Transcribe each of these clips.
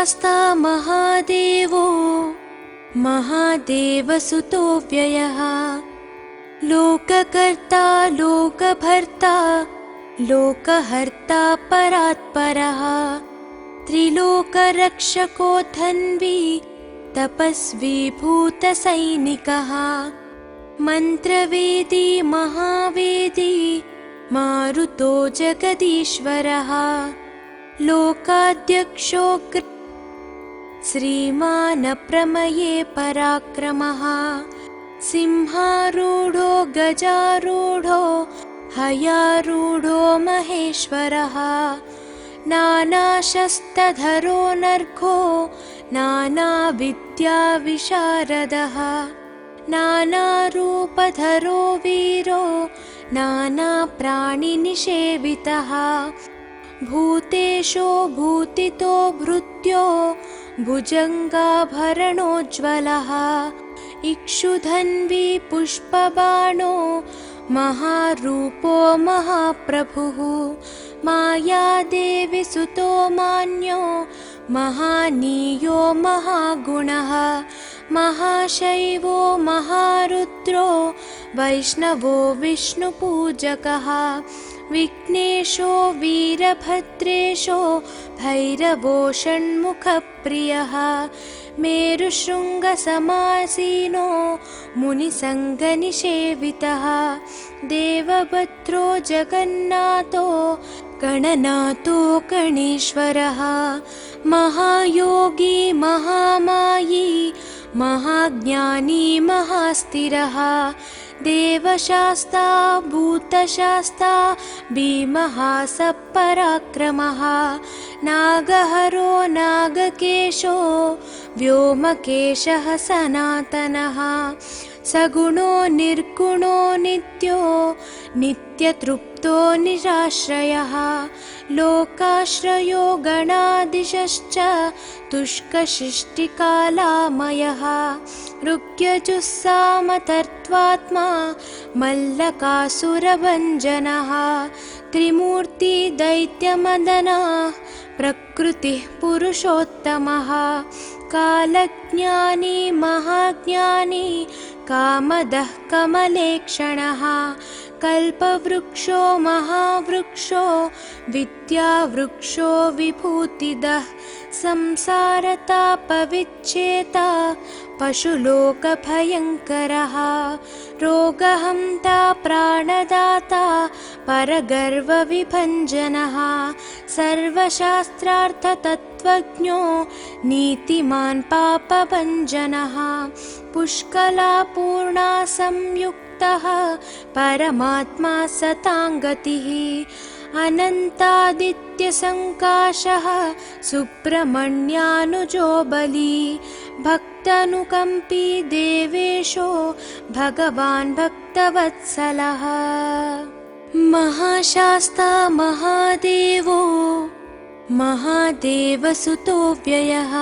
महाशास्ता महादेवो महादेवसुतो व्ययः लोककर्ता लोकभर्ता लोकहर्ता परात्परः त्रिलोकरक्षको धन्वी तपस्वी भूतसैनिकः मन्त्रवेदी महावेदी मारुतो जगदीश्वरः लोकाध्यक्षो श्रीमान् प्रमये पराक्रमः सिंहारूढो गजारूढो हयारूढो महेश्वरः नानाशस्त्रधरो नर्घो नानाविद्याविशारदः नानारूपधरो वीरो नानाप्राणिनिषेवितः भूतेशो भूतितो भृत्यो भुजङ्गाभरणोज्ज्वलः इक्षुधन्वी पुष्पबाणो महारूपो महाप्रभुः मायादेवी सुतो मान्यो महानीयो महागुणः महाशैवो महारुद्रो वैष्णवो विष्णुपूजकः विघ्नेशो वीरभद्रेशो भैरवो षण्मुखप्रियः मेरुशृङ्गसमासीनो मुनिसङ्गनिषेवितः देवभद्रो जगन्नाथो गणनाथो गणेश्वरः महायोगी महामायी महाज्ञानी महास्थिरः देवशास्ता भूतशास्ता भीमः सपराक्रमः नागहरो नागकेशो व्योमकेशः सनातनः सगुणो निर्गुणो नित्यो नित्यतृप्तो निराश्रयः लोकाश्रयो गणाधीशश्च तुष्कशिष्टिकालामयः ऋग्यजुस्सामतर्त्वात्मा मल्लकासुरभञ्जनः त्रिमूर्ति दैत्यमदनः प्रकृतिः पुरुषोत्तमः कालज्ञानी महाज्ञानी कामदः कमलेक्षणः कल्पवृक्षो महावृक्षो विद्यावृक्षो विभूतिदः संसारतापविच्छेता पशुलोकभयङ्करः रोगहन्ता प्राणदाता परगर्वविभञ्जनः सर्वशास्त्रार्थतत्त्वज्ञो नीतिमान् पापभञ्जनः पुष्कलापूर्णा संयुक्तः परमात्मा सताङ्गतिः अनन्तादित्यसङ्काशः सुब्रह्मण्यानुजो बली भक्तानुकम्पी देवेशो भगवान् भक्तवत्सलः महाशास्ता महादेवो महादेवसुतो व्ययः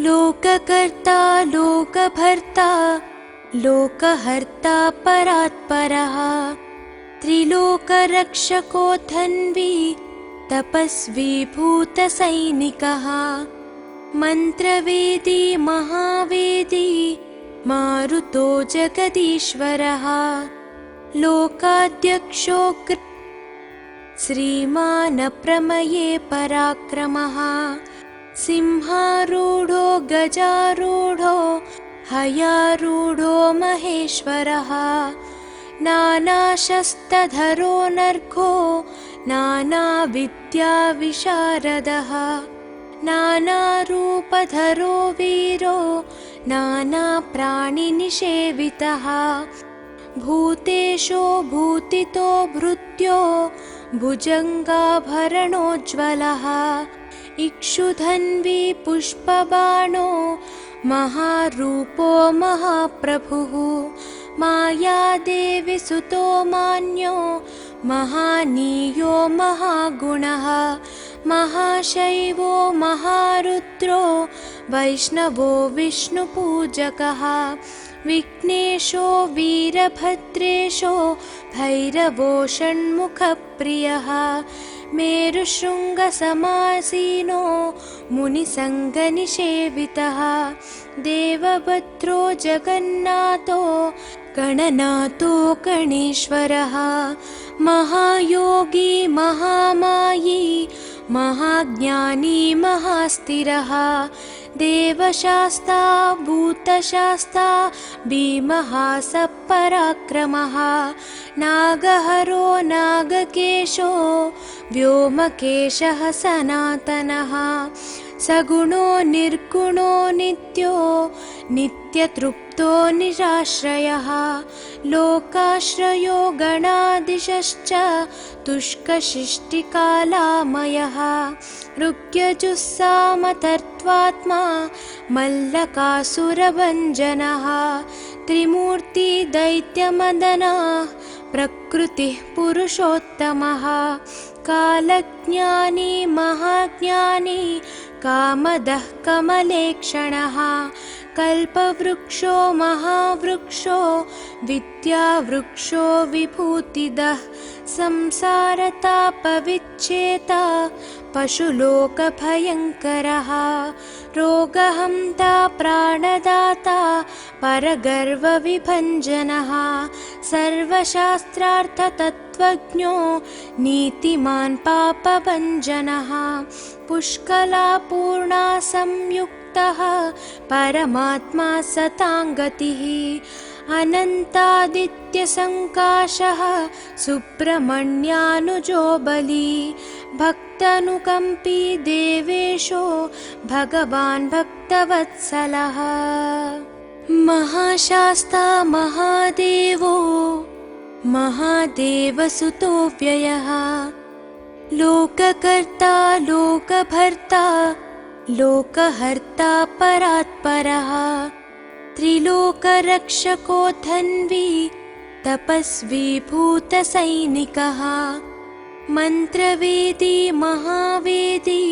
लोककर्ता लोकभर्ता लोकहर्ता परात्परः त्रिलोकरक्षको धन्वी तपस्वी भूतसैनिकः मन्त्रवेदी महावेदी मारुतो जगदीश्वरः लोकाध्यक्षो श्रीमान् प्रमये पराक्रमः सिंहारूढो गजारूढो हयारूढो महेश्वरः नानाशस्त्रधरो नर्घो नानाविद्याविशारदः नानारूपधरो वीरो नानाप्राणिनिषेवितः भूतेशो भूतितो भृत्यो भुजङ्गाभरणोज्ज्वलः इक्षुधन्वी पुष्पबाणो महारूपो महाप्रभुः मायादेवी सुतो मान्यो महानीयो महागुणः महाशैवो महारुद्रो वैष्णवो विष्णुपूजकः विघ्नेशो वीरभद्रेशो भैरवो षण्मुखप्रियः मेरुशृङ्गसमासीनो मुनिसङ्गनिषेवितः देवभद्रो जगन्नाथो गणनाथो गणेश्वरः महायोगी महामायी महाज्ञानी महास्थिरः देवशास्ता भूतशास्ता भीमः सपराक्रमः नागहरो नागकेशो व्योमकेशः सनातनः सगुणो निर्गुणो नित्यो नित्यतृप्तो निराश्रयः लोकाश्रयो गणाधीशश्च तुष्कशिष्टिकालामयः ऋग्यजुस्सामतर्त्वात्मा मल्लकासुरभञ्जनः त्रिमूर्ति दैत्यमदनः प्रकृतिः पुरुषोत्तमः कालज्ञानी महाज्ञानी कामदः कमलेक्षणः कल्पवृक्षो महावृक्षो विद्यावृक्षो विभूतिदः संसारतापविच्छेता पशुलोकभयङ्करः रोगहन्ता प्राणदाता परगर्वविभञ्जनः सर्वशास्त्रार्थतत्त्वज्ञो नीतिमान् पापभञ्जनः पुष्कलापूर्णा संयुक्तः परमात्मा सताङ्गतिः अनन्तादित्यसङ्काशः सुब्रह्मण्यानुजो बली भक्तानुकम्पी देवेशो भगवान् भक्तवत्सलः महाशास्ता महादेवो महादेवसुतो व्ययः लोककर्ता लोकभर्ता लोकहर्ता परात्परः त्रिलोकरक्षको धन्वी तपस्वी भूतसैनिकः मन्त्रवेदी महावेदी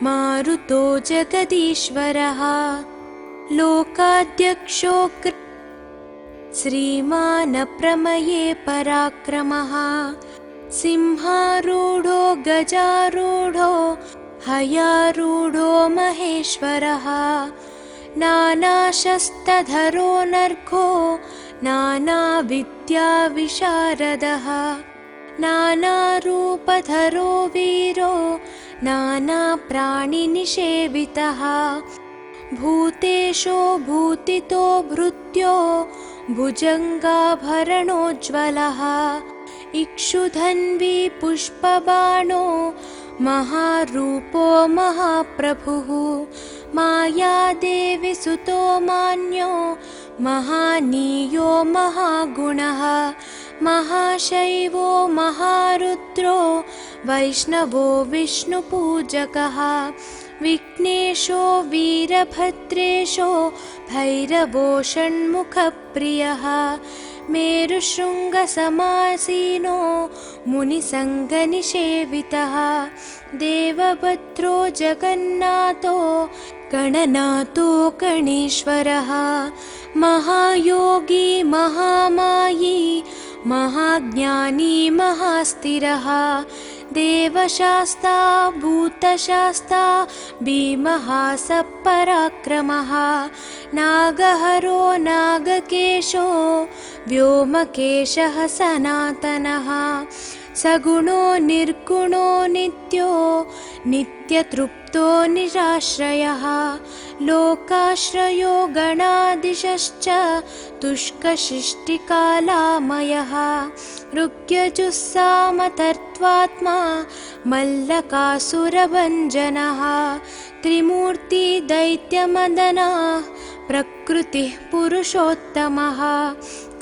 मारुतो जगदीश्वरः लोकाध्यक्षो श्रीमान् प्रमये पराक्रमः सिंहारूढो गजारूढो हयारूढो महेश्वरः नानाशस्त्रधरो नर्घो नानाविद्याविशारदः नानारूपधरो वीरो नानाप्राणिनिषेवितः भूतेशो भूतितो भृत्यो भुजङ्गाभरणोज्ज्वलः इक्षुधन्वी पुष्पबाणो महारूपो महाप्रभुः मायादेवी सुतो मान्यो महानीयो महागुणः महाशैवो महारुद्रो वैष्णवो विष्णुपूजकः विघ्नेशो वीरभद्रेशो भैरवो षण्मुखप्रियः मेरुशृङ्गसमासीनो मुनिसङ्गनिषेवितः देवभद्रो जगन्नाथो गणनाथो गणेश्वरः महायोगी महामायी महाज्ञानी महास्थिरः देवशास्ता भूतशास्ता भीमः सपराक्रमः नागहरो नागकेशो व्योमकेशः सनातनः सगुणो निर्गुणो नित्यो नित्यतृप्तो निराश्रयः लोकाश्रयो गणाधीशश्च तुष्कशिष्टिकालामयः ऋग्यजुस्सामतर्त्वात्मा मल्लकासुरभञ्जनः त्रिमूर्ति दैत्यमदनः प्रकृतिः पुरुषोत्तमः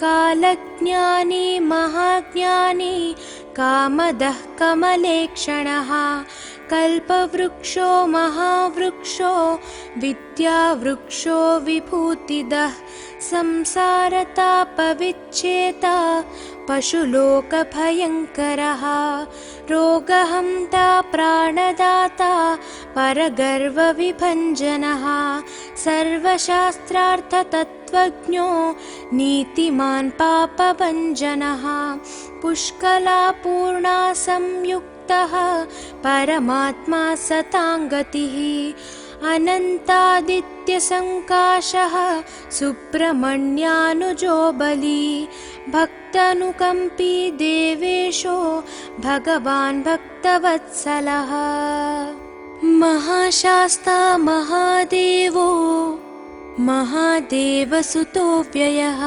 कालज्ञानी महाज्ञानी कामदः कमलेक्षणः कल्पवृक्षो महावृक्षो विद्यावृक्षो विभूतिदः संसारतापविच्छेता पशुलोकभयङ्करः रोगहन्ता प्राणदाता परगर्वविभञ्जनः सर्वशास्त्रार्थतत्त्वज्ञो नीतिमान् पापभञ्जनः पुष्कलापूर्णा संयुक्तः संयुक्तः परमात्मा सताङ्गतिः अनन्तादित्यसङ्काशः सुब्रह्मण्यानुजो बली भक्तानुकम्पी देवेशो भगवान् भक्तवत्सलः महाशास्ता महादेवो महादेवसुतो व्ययः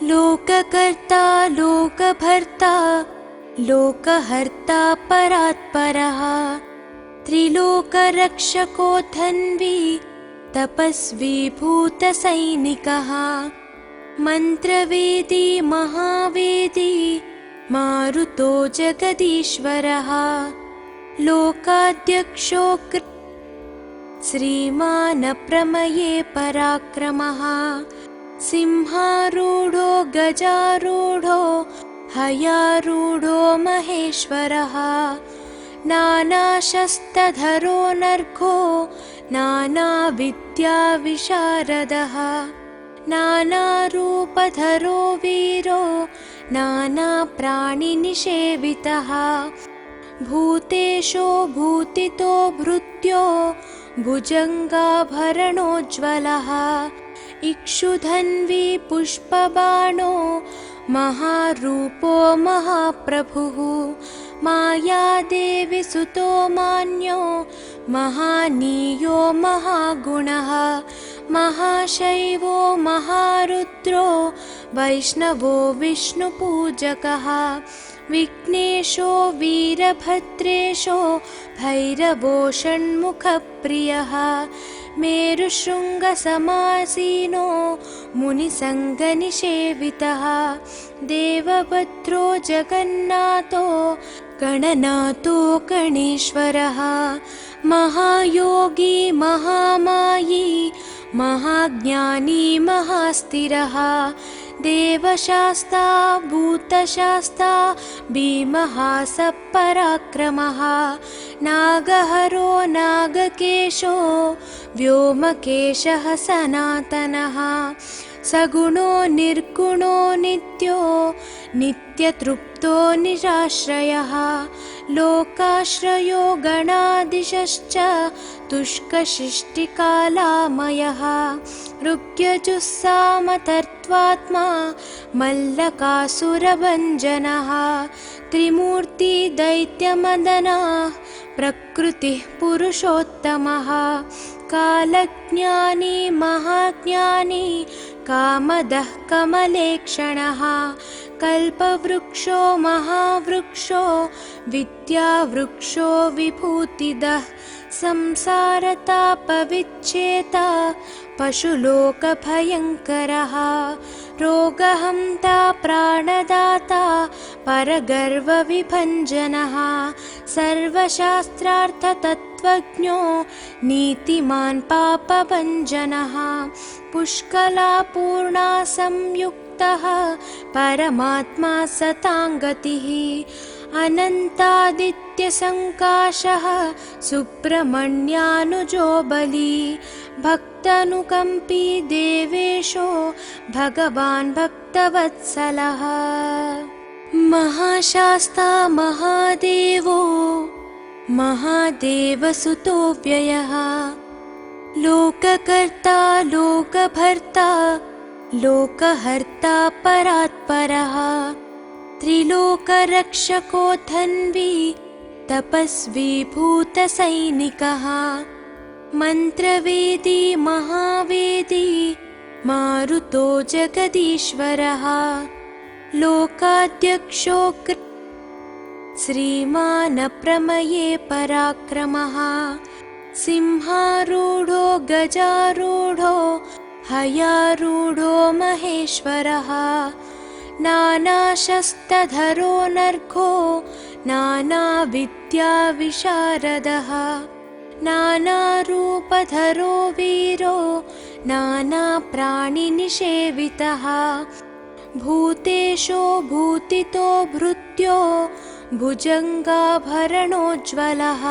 लोककर्ता लोकभर्ता लोकहर्ता परात्परः त्रिलोकरक्षको धन्वी तपस्वी भूतसैनिकः मन्त्रवेदी महावेदी मारुतो जगदीश्वरः लोकाध्यक्षो श्रीमान् प्रमये पराक्रमः सिंहारूढो गजारूढो हयारूढो महेश्वरः नानाशस्त्रधरो नर्घो नानाविद्याविशारदः नानारूपधरो वीरो नानाप्राणिनिषेवितः भूतेशो भूतितो भृत्यो भुजङ्गाभरणोज्ज्वलः इक्षुधन्वी पुष्पबाणो महारूपो महाप्रभुः मायादेवी सुतो मान्यो महानीयो महागुणः महाशैवो महारुद्रो वैष्णवो विष्णुपूजकः विघ्नेशो वीरभद्रेशो भैरवो षण्मुखप्रियः मेरुशृङ्गसमासीनो मुनिसङ्गनिषेवितः देवभद्रो जगन्नाथो गणनाथो गणेश्वरः महायोगी महामायी महाज्ञानी महास्थिरः देवशास्ता भूतशास्ता भीमः सपराक्रमः नागहरो नागकेशो व्योमकेशः सनातनः सगुणो निर्गुणो नित्यो नित्यतृप्तो निराश्रयः लोकाश्रयो गणाधीशश्च तुष्कशिष्टिकालामयः ऋग्यजुस्सामतर्त्वात्मा मल्लकासुरभञ्जनः त्रिमूर्ति दैत्यमदनः प्रकृतिः पुरुषोत्तमः कालज्ञानी महाज्ञानी कामदः कमलेक्षणः कल्पवृक्षो महावृक्षो विद्यावृक्षो विभूतिदः संसारतापविच्छेता पशुलोकभयङ्करः रोगहन्ता प्राणदाता परगर्वविभञ्जनः सर्वशास्त्रार्थतत्त्वज्ञो नीतिमान् पापभञ्जनः पुष्कलापूर्णा संयुक्तः परमात्मा सताङ्गतिः अनन्तादित्यसङ्काशः सुब्रह्मण्यानुजो बली भक्तानुकम्पी देवेशो भगवान् भक्तवत्सलः महाशास्ता महादेवो महादेवसुतो व्ययः लोककर्ता लोकभर्ता लोकहर्ता परात्परः त्रिलोकरक्षको धन्वी तपस्वी भूतसैनिकः मन्त्रवेदी महावेदी मारुतो जगदीश्वरः लोकाध्यक्षो श्रीमान् प्रमये पराक्रमः सिंहारूढो गजारूढो हयारूढो महेश्वरः नानाशस्त्रधरो नर्घो नानाविद्याविशारदः नानारूपधरो वीरो नानाप्राणिनिषेवितः भूतेशो भूतितो भृत्यो भुजङ्गाभरणोज्ज्वलः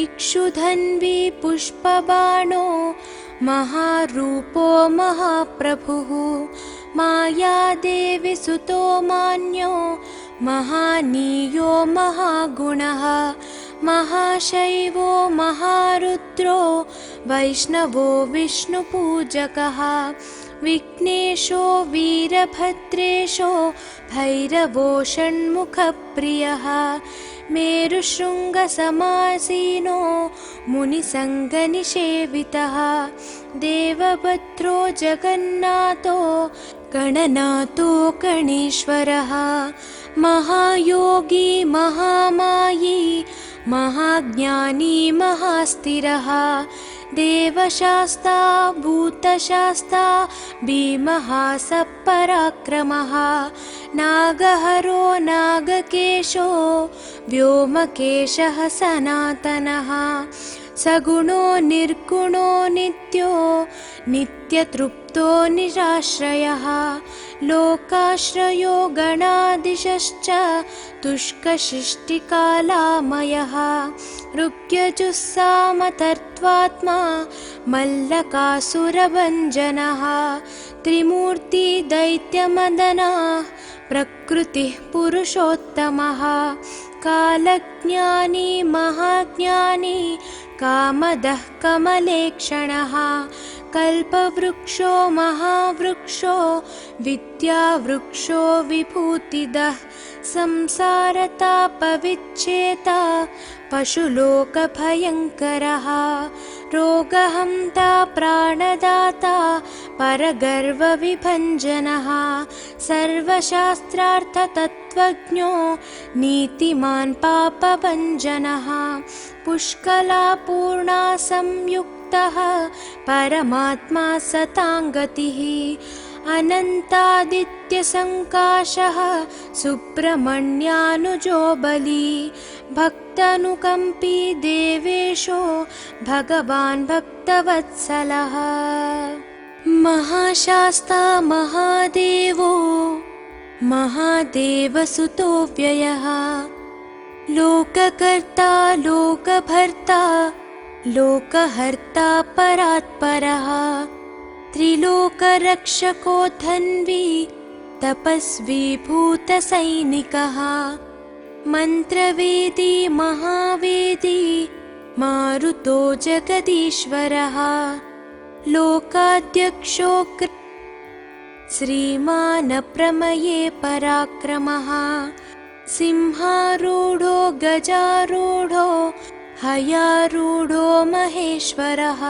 इक्षुधन्वी पुष्पबाणो महारूपो महाप्रभुः मायादेवी सुतो मान्यो महानीयो महागुणः महाशैवो महारुद्रो वैष्णवो विष्णुपूजकः विघ्नेशो वीरभद्रेशो भैरवो षण्मुखप्रियः मेरुशृङ्गसमासीनो मुनिसङ्गनिषेवितः देवभद्रो जगन्नाथो गणनाथो गणेश्वरः महायोगी महामायी महाज्ञानी महास्थिरः देवशास्ता भूतशास्ता भीमः सपराक्रमः नागहरो नागकेशो व्योमकेशः सनातनः सगुणो निर्गुणो नित्यो नित्यतृप्तो निराश्रयः लोकाश्रयो गणाधीशश्च तुष्कशिष्टिकालामयः ऋग्यजुस्सामतर्त्वात्मा मल्लकासुरभञ्जनः त्रिमूर्ति दैत्यमदनः प्रकृतिः पुरुषोत्तमः कालज्ञानी महाज्ञानी कामदः कमलेक्षणः कल्पवृक्षो महावृक्षो विद्यावृक्षो विभूतिदः संसारतापविच्छेता पशुलोकभयङ्करः रोगहन्ता प्राणदाता परगर्वविभञ्जनः सर्वशास्त्रार्थतत्त्वज्ञो नीतिमान् पापभञ्जनः पुष्कलापूर्णा संयुक्तः परमात्मा सताङ्गतिः अनन्तादित्यसङ्काशः सुब्रह्मण्यानुजो बली भक्तानुकम्पी देवेशो भगवान् भक्तवत्सलः महाशास्ता महादेवो महादेवसुतो व्ययः लोककर्ता लोकभर्ता लोकहर्ता परात्परः त्रिलोकरक्षको धन्वी तपस्वी भूतसैनिकः मन्त्रवेदी महावेदी मारुतो जगदीश्वरः लोकाध्यक्षो श्रीमान् प्रमये पराक्रमः सिंहारूढो गजारूढो हयारूढो महेश्वरः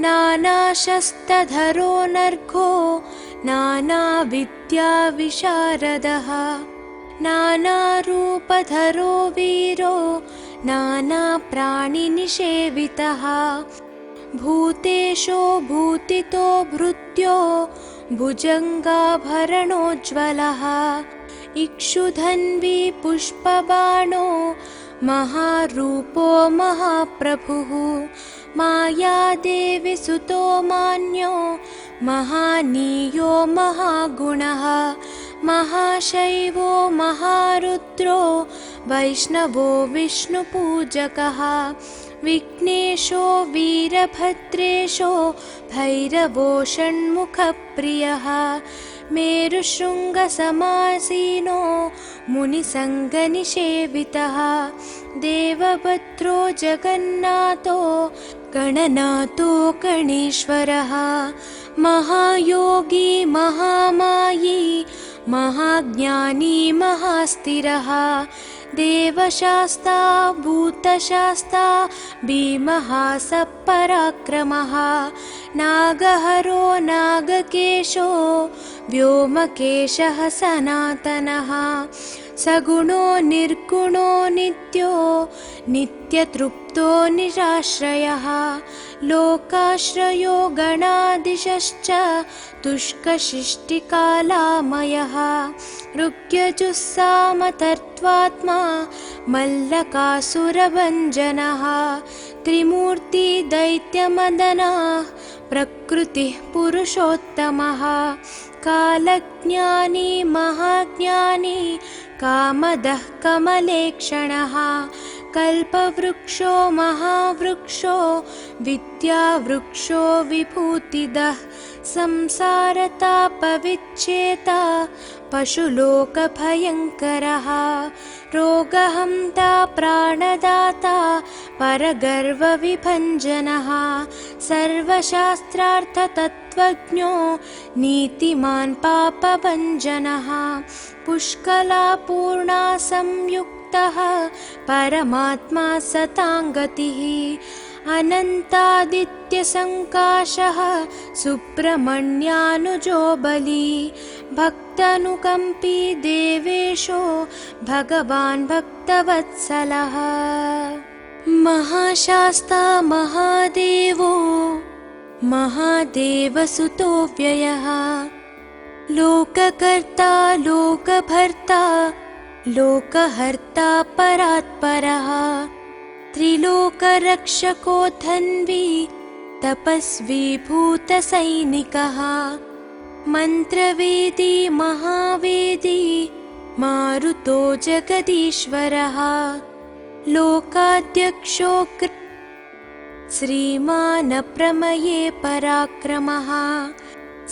नानाशस्त्रधरो नर्घो नानाविद्याविशारदः नानारूपधरो वीरो नानाप्राणिनिषेवितः भूतेशो भूतितो भृत्यो भुजङ्गाभरणोज्ज्वलः इक्षुधन्वी पुष्पबाणो महारूपो महाप्रभुः मायादेवी सुतो मान्यो महानीयो महागुणः महाशैवो महारुद्रो वैष्णवो विष्णुपूजकः विघ्नेशो वीरभद्रेशो भैरवो षण्मुखप्रियः मेरुशृङ्गसमासीनो मुनिसङ्गनिषेवितः देवभद्रो जगन्नाथो गणनाथो गणेश्वरः महायोगी महामायी महाज्ञानी महास्थिरः देवशास्ता भूतशास्ता भीमः सपराक्रमः नागहरो नागकेशो व्योमकेशः सनातनः सगुणो निर्गुणो नित्यो नित्यतृप्तो निराश्रयः लोकाश्रयो गणाधीशश्च तुष्कशिष्टिकालामयः ऋग्यजुस्सामतर्त्वात्मा मल्लकासुरभञ्जनः त्रिमूर्ति दैत्यमदनः प्रकृतिः पुरुषोत्तमः कालज्ञानी महाज्ञानी कामदः कमलेक्षणः कल्पवृक्षो महावृक्षो विद्यावृक्षो विभूतिदः संसारतापविच्छेता पशुलोकभयङ्करः रोगहन्ता प्राणदाता परगर्वविभञ्जनः सर्वशास्त्रार्थतत्त्वज्ञो नीतिमान् पापभञ्जनः पुष्कलापूर्णा संयुक्तः परमात्मा सताङ्गतिः अनन्तादित्यसङ्काशः सुब्रह्मण्यानुजो बली भक्तानुकम्पी देवेशो भगवान् भक्तवत्सलः महाशास्ता महादेवो महादेवसुतो व्ययः लोककर्ता लोकभर्ता लोकहर्ता परात्परः त्रिलोकरक्षको धन्वी तपस्वी भूतसैनिकः मन्त्रवेदी महावेदी मारुतो जगदीश्वरः लोकाध्यक्षो श्रीमान् प्रमये पराक्रमः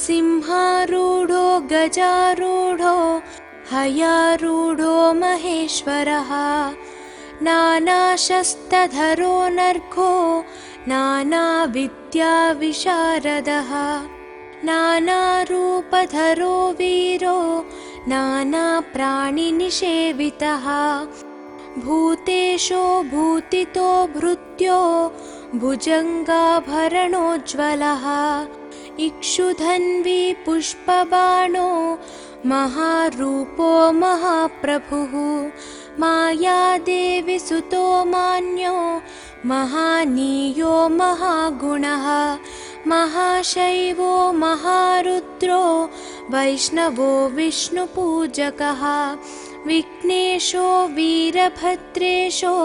सिंहारूढो गजारूढो हयारूढो महेश्वरः नानाशस्त्रधरो नर्घो नानाविद्याविशारदः नानारूपधरो वीरो नानाप्राणिनिषेवितः भूतेशो भूतितो भृत्यो भुजङ्गाभरणोज्ज्वलः इक्षुधन्वी पुष्पबाणो महारूपो महाप्रभुः मायादेवी सुतो मान्यो महानीयो महागुणः महाशैवो महारुद्रो वैष्णवो विष्णुपूजकः विघ्नेशो वीरभद्रेशो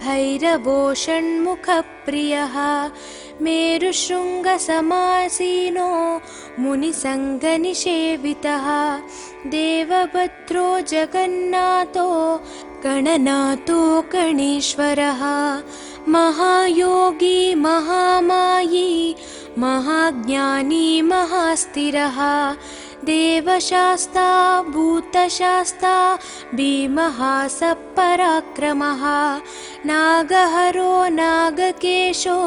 भैरवो षण्मुखप्रियः मेरुशृङ्गसमासीनो मुनिसङ्गनिषेवितः देवभद्रो जगन्नाथो गणनाथो गणेश्वरः महायोगी महामायी महाज्ञानी महास्थिरः देवशास्ता भूतशास्ता भीमः सपराक्रमः नागहरो नागकेशो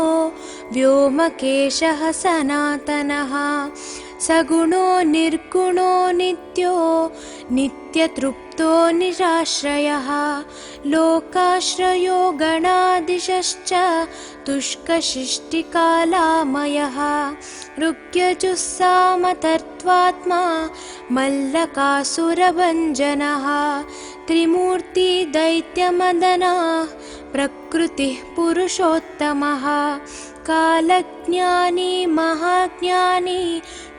व्योमकेशः सनातनः सगुणो निर्गुणो नित्यो नित्यतृप्तो निराश्रयः लोकाश्रयो गणाधीशश्च तुष्कशिष्टिकालामयः ऋग्यजुस्सामतर्त्वात्मा मल्लकासुरभञ्जनः त्रिमूर्ति दैत्यमदनः प्रकृतिः पुरुषोत्तमः कालज्ञानी महाज्ञानी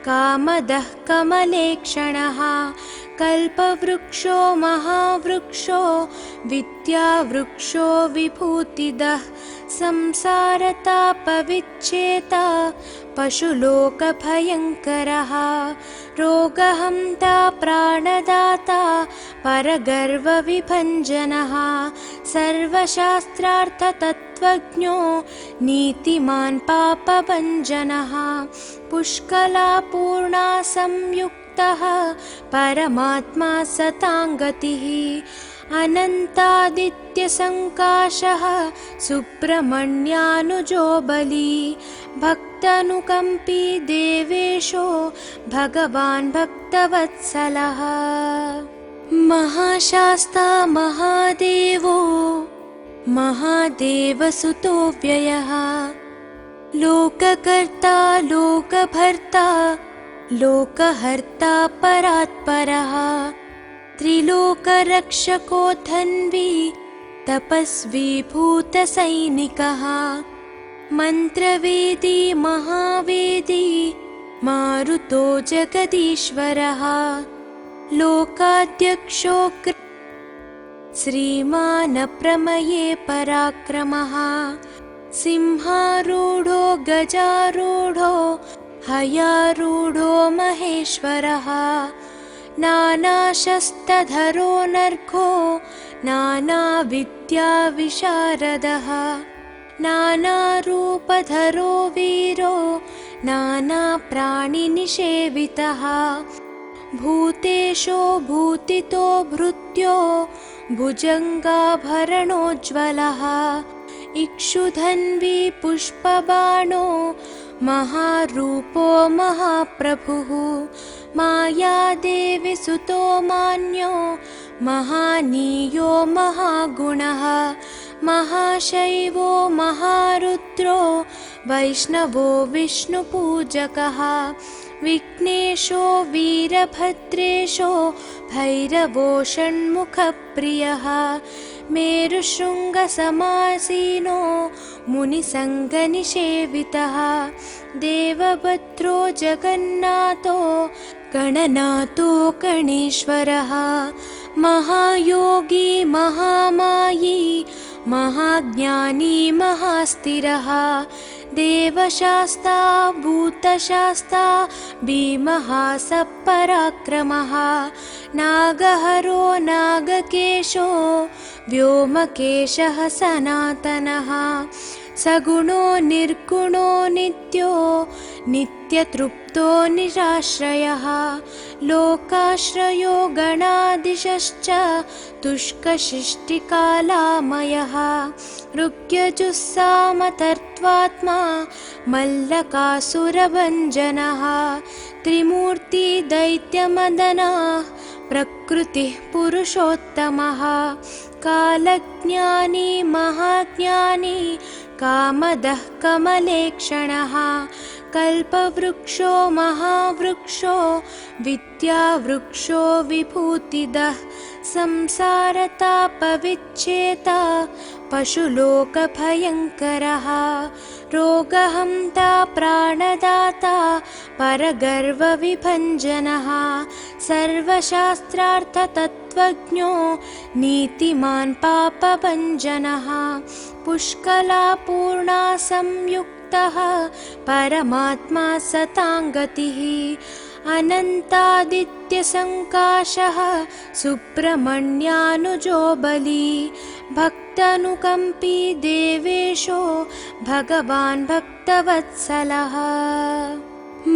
कामदः कमलेक्षणः कल्पवृक्षो महावृक्षो विद्यावृक्षो विभूतिदः संसारतापविच्छेता पशुलोकभयङ्करः रोगहन्ता प्राणदाता परगर्वविभञ्जनः सर्वशास्त्रार्थतत्त्वज्ञो नीतिमान् पापभञ्जनः पुष्कलापूर्णा संयुक्तः परमात्मा सताङ्गतिः अनन्तादित्यसङ्काशः सुब्रह्मण्यानुजो बली भक्तानुकम्पी देवेशो भगवान् भक्तवत्सलः महाशास्ता महादेवो महादेवसुतो व्ययः लोककर्ता लोकभर्ता लोकहर्ता परात्परः त्रिलोकरक्षको धन्वी तपस्वी भूतसैनिकः मन्त्रवेदी महावेदी मारुतो जगदीश्वरः लोकाध्यक्षो श्रीमान् प्रमये पराक्रमः सिंहारूढो गजारूढो हयारूढो महेश्वरः नानाशस्त्रधरो नर्घो नानाविद्याविशारदः नानारूपधरो वीरो नानाप्राणिनिषेवितः भूतेशो भूतितो भृत्यो भुजङ्गाभरणोज्ज्वलः इक्षुधन्वी पुष्पबाणो महारूपो महाप्रभुः मायादेवी सुतो मान्यो महानीयो महागुणः महाशैवो महारुद्रो वैष्णवो विष्णुपूजकः विघ्नेशो वीरभद्रेशो भैरवो षण्मुखप्रियः मेरुशृङ्गसमासीनो मुनिसङ्गनिषेवितः देवभद्रो जगन्नाथो गणनाथो गणेश्वरः महायोगी महामायी महाज्ञानी महास्थिरः देवशास्ता भूतशास्ता भीमः सपराक्रमः नागहरो नागकेशो व्योमकेशः सनातनः सगुणो निर्गुणो नित्यो नित्यतृप्तो निराश्रयः लोकाश्रयो गणाधीशश्च तुष्कशिष्टिकालामयः ऋग्यजुस्सामतर्त्वात्मा मल्लकासुरभञ्जनः त्रिमूर्ति दैत्यमदनः प्रकृतिः पुरुषोत्तमः कालज्ञानी महाज्ञानी कामदः कमलेक्षणः कल्पवृक्षो महावृक्षो विद्यावृक्षो विभूतिदः संसारतापविच्छेता पशुलोकभयङ्करः रोगहन्ता प्राणदाता परगर्वविभञ्जनः सर्वशास्त्रार्थतत्त्वज्ञो नीतिमान् पापभञ्जनः पुष्कलापूर्णा संयुक्तः परमात्मा सताङ्गतिः अनन्तादित्यसङ्काशः सुब्रह्मण्यानुजो बली भक्तानुकम्पी देवेशो भगवान् भक्तवत्सलः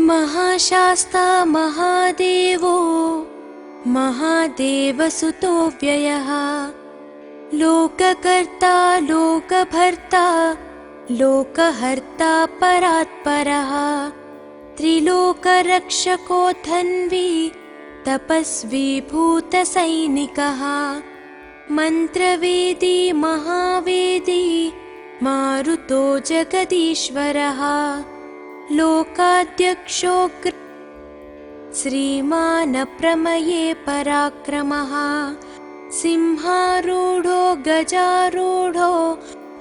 महाशास्ता महादेवो महादेवसुतो व्ययः लोककर्ता लोकभर्ता लोकहर्ता परात्परः त्रिलोकरक्षको धन्वी तपस्वी भूतसैनिकः मन्त्रवेदी महावेदी मारुतो जगदीश्वरः लोकाध्यक्षो श्रीमानप्रमये पराक्रमः सिंहारूढो गजारूढो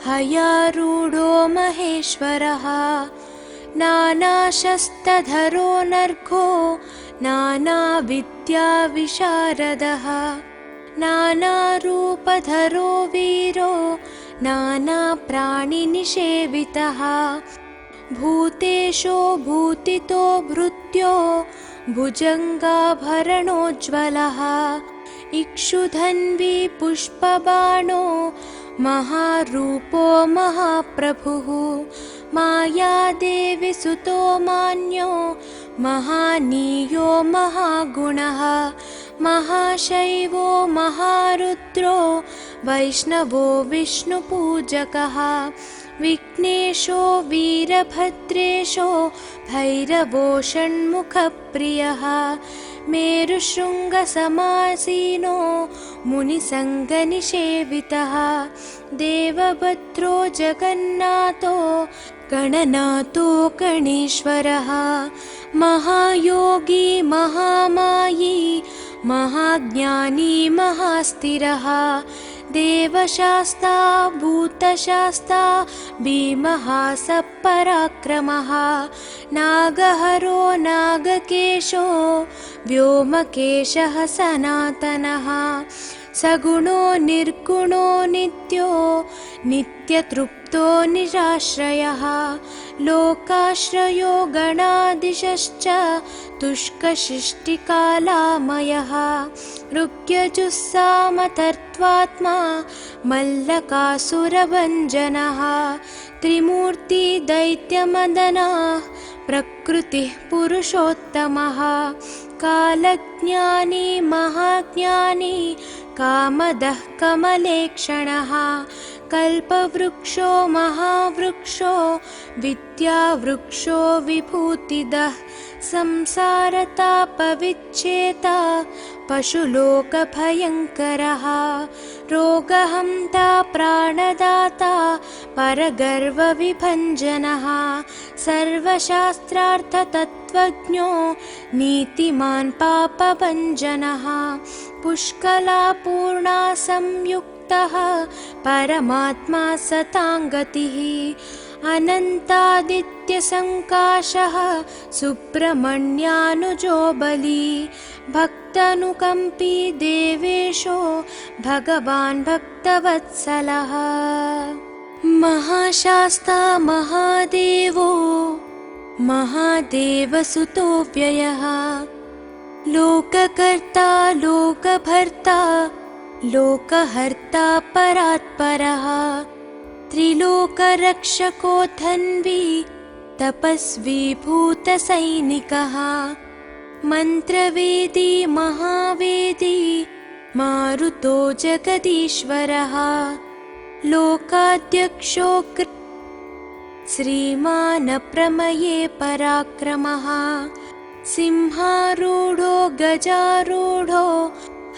हयारूढो महेश्वरः नानाशस्त्रधरो नर्घो नानाविद्याविशारदः नानारूपधरो वीरो नानाप्राणिनिषेवितः भूतेशो भूतितो भृत्यो भुजङ्गाभरणोज्ज्वलः इक्षुधन्वी पुष्पबाणो महारूपो महाप्रभुः मायादेवी सुतो मान्यो महानीयो महागुणः महाशैवो महारुद्रो वैष्णवो विष्णुपूजकः विघ्नेशो वीरभद्रेशो भैरवो षण्मुखप्रियः मेरुशृङ्गसमासीनो मुनिसङ्गनिषेवितः देवभद्रो जगन्नाथो गणनाथो गणेश्वरः महायोगी महामायी महाज्ञानी महास्थिरः देवशास्ता भूतशास्ता भीमः सपराक्रमः नागहरो नागकेशो व्योमकेशः सनातनः सगुणो निर्गुणो नित्यो नित्यतृप्तो निराश्रयः लोकाश्रयो गणादिशश्च तुष्कशिष्टिकालामयः ऋग्यजुस्सामतर्त्वात्मा मल्लकासुरभञ्जनः त्रिमूर्तिदैत्यमदनः प्रकृतिः पुरुषोत्तमः कालज्ञानी महाज्ञानी कामदः कमलेक्षणः कल्पवृक्षो महावृक्षो विद्यावृक्षो विभूतिदः संसारतापविच्छेता पशुलोकभयङ्करः रोगहन्ता प्राणदाता परगर्वविभञ्जनः सर्वशास्त्रार्थतत्त्वज्ञो नीतिमान् पापभञ्जनः पुष्कलापूर्णा संयुक्तः परमात्मा सताङ्गतिः अनन्तादित्यसङ्काशः सुब्रह्मण्यानुजो बली भक्तानुकम्पी देवेशो भगवान् भक्तवत्सलः महाशास्ता महादेवो महादेवसुतो व्ययः लोककर्ता लोकभर्ता लोकहर्ता परात्परः त्रिलोकरक्षको धन्वी तपस्वी भूतसैनिकः मन्त्रवेदी महावेदी मारुतो जगदीश्वरः लोकाध्यक्षो श्रीमानप्रमये पराक्रमः सिंहारूढो गजारूढो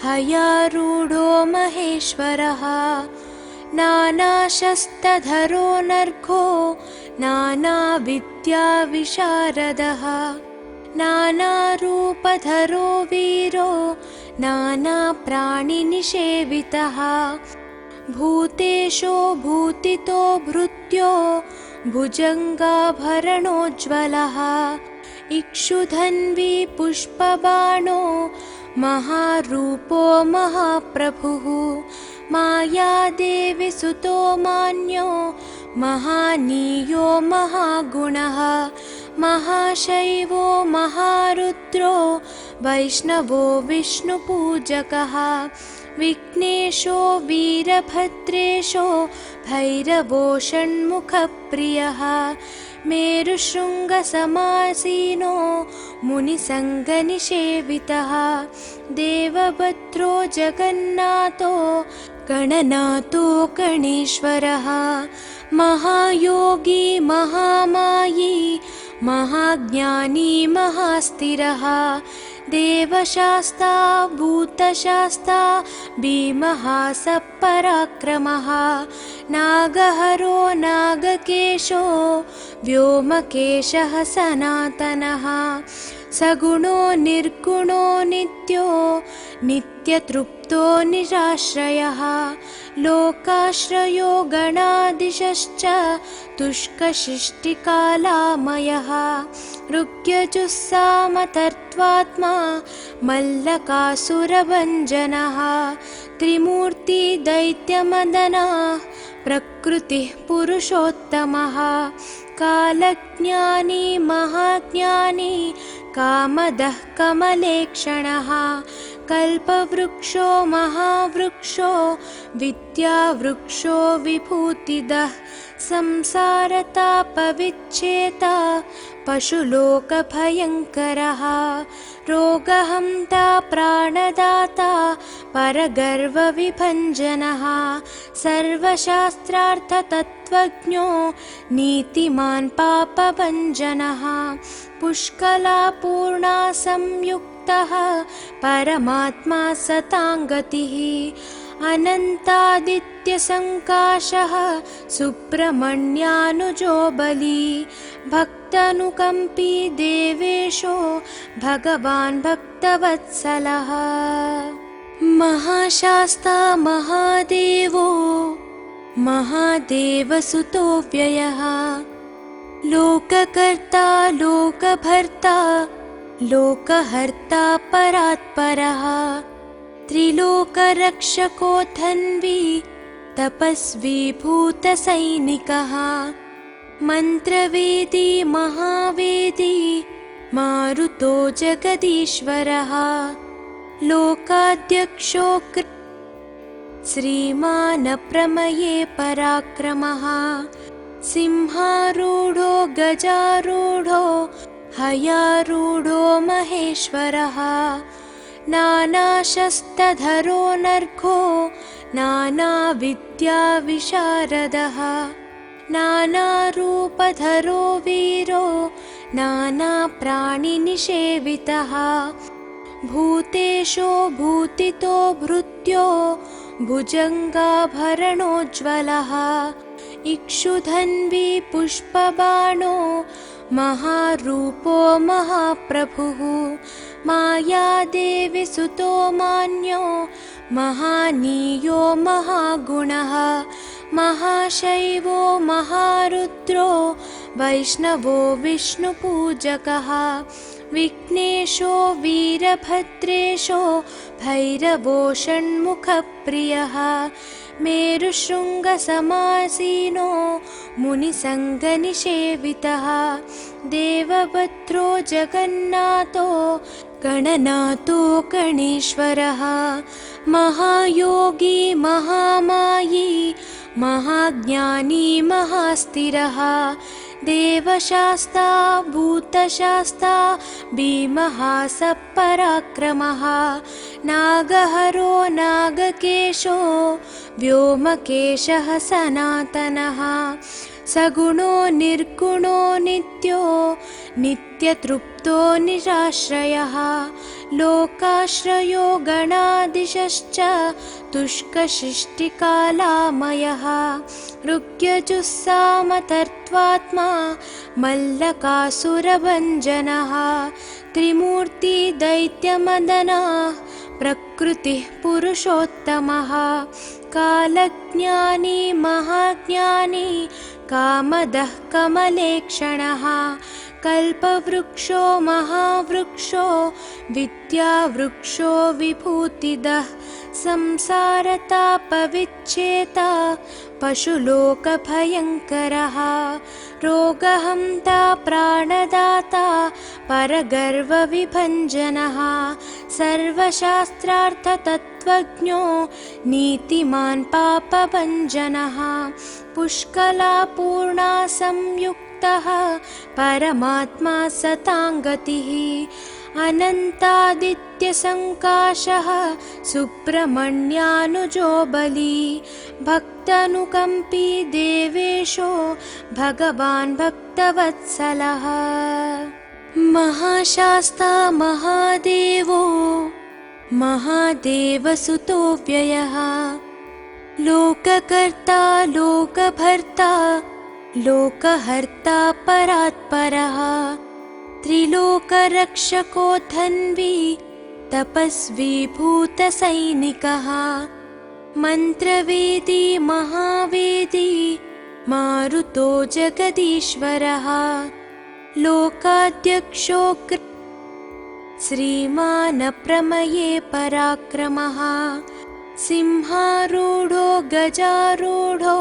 हयारूढो महेश्वरः नानाशस्त्रधरो नर्घो नानाविद्याविशारदः नानारूपधरो वीरो नानाप्राणिनिषेवितः भूतेशो भूतितो भृत्यो भुजङ्गाभरणोज्ज्वलः इक्षुधन्वी पुष्पबाणो महारूपो महाप्रभुः मायादेवी सुतो मान्यो महानीयो महागुणः महाशैवो महारुद्रो वैष्णवो विष्णुपूजकः विघ्नेशो वीरभद्रेशो भैरवो षण्मुखप्रियः मेरुशृङ्गसमासीनो मुनिसङ्गनिषेवितः देवभद्रो जगन्नाथो गणनाथो गणेश्वरः महायोगी महामायी महाज्ञानी महास्थिरः देवशास्ता भूतशास्ता भीमः सपराक्रमः नागहरो नागकेशो व्योमकेशः सनातनः सगुणो निर्गुणो नित्यो नित्यतृप्तो निराश्रयः लोकाश्रयो गणादिशश्च तुष्कशिष्टिकालामयः ऋग्यजुस्सामतर्त्वात्मा मल्लकासुरभञ्जनः त्रिमूर्तिदैत्यमदनः प्रकृतिः पुरुषोत्तमः कालज्ञानी महाज्ञानी कामदः कमलेक्षणः कल्पवृक्षो महावृक्षो विद्यावृक्षो विभूतिदः संसारतापविच्छेता पशुलोकभयङ्करः रोगहन्ता प्राणदाता परगर्वविभञ्जनः सर्वशास्त्रार्थतत्त्वज्ञो नीतिमान् पापभञ्जनः पुष्कलापूर्णा संयुक्तः परमात्मा सताङ्गतिः अनन्तादित्यसङ्काशः सुब्रह्मण्यानुजो बली भक्तानुकम्पी देवेशो भगवान् भक्तवत्सलः महाशास्ता महादेवो महादेवसुतो व्ययः लोककर्ता लोकभर्ता लोकहर्ता परात्परः त्रिलोकरक्षको धन्वी तपस्वी भूतसैनिकः मन्त्रवेदी महावेदी मारुतो जगदीश्वरः लोकाध्यक्षो श्रीमान् प्रमये पराक्रमः सिंहारूढो गजारूढो हयारूढो महेश्वरः नानाशस्त्रधरो नर्घो नानाविद्याविशारदः नानारूपधरो वीरो नानाप्राणिनिषेवितः भूतेशो भूतितो भृत्यो भुजङ्गाभरणोज्ज्वलः इक्षुधन्वी पुष्पबाणो महारूपो महाप्रभुः मायादेवी सुतो मान्यो महानीयो महागुणः महाशैवो महारुद्रो वैष्णवो विष्णुपूजकः विघ्नेशो वीरभद्रेशो भैरवो षण्मुखप्रियः मेरुशृङ्गसमासीनो मुनिसङ्गनिषेवितः देवभद्रो जगन्नाथो गणनाथो गणेश्वरः महायोगी महामायी महाज्ञानी महास्थिरः देवशास्ता भूतशास्ता भीमः सपराक्रमः नागहरो नागकेशो व्योमकेशः सनातनः सगुणो निर्गुणो नित्यो नित्यतृप्तो निराश्रयः लोकाश्रयो गणाधीशश्च तुष्कशिष्टिकालामयः ऋग्यजुस्सामतर्त्वात्मा मल्लकासुरभञ्जनः त्रिमूर्ति दैत्यमदनः प्रकृतिः पुरुषोत्तमः कालज्ञानी महाज्ञानी कामदः कमलेक्षणः कल्पवृक्षो महावृक्षो विद्यावृक्षो विभूतिदः संसारतापविच्छेता पशुलोकभयङ्करः रोगहन्ता प्राणदाता परगर्वविभञ्जनः सर्वशास्त्रार्थतत्त्वज्ञो नीतिमान् पापभञ्जनः पुष्कलापूर्णा संयुक्तः परमात्मा सताङ्गतिः अनन्तादित्यसङ्काशः सुब्रह्मण्यानुजो बली भक्तानुकम्पी देवेशो भगवान् भक्तवत्सलः महाशास्ता महादेवो महादेवसुतो व्ययः लोककर्ता लोकभर्ता लोकहर्ता परात्परः त्रिलोकरक्षको धन्वी तपस्वी भूतसैनिकः मन्त्रवेदी महावेदी मारुतो जगदीश्वरः लोकाध्यक्षो श्रीमान् प्रमये पराक्रमः सिंहारूढो गजारूढो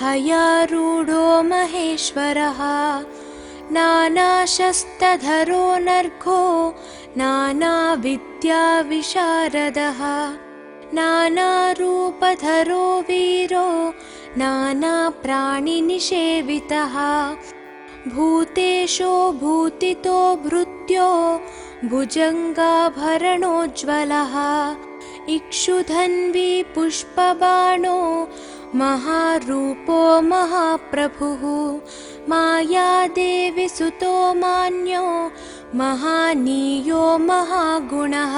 हयारूढो महेश्वरः नानाशस्त्रधरो नर्घो नानाविद्याविशारदः नानारूपधरो वीरो नानाप्राणिनिषेवितः भूतेशो भूतितो भृत्यो भुजङ्गाभरणोज्ज्वलः इक्षुधन्वी पुष्पबाणो महारूपो महाप्रभुः मायादेवी सुतो मान्यो महानीयो महागुणः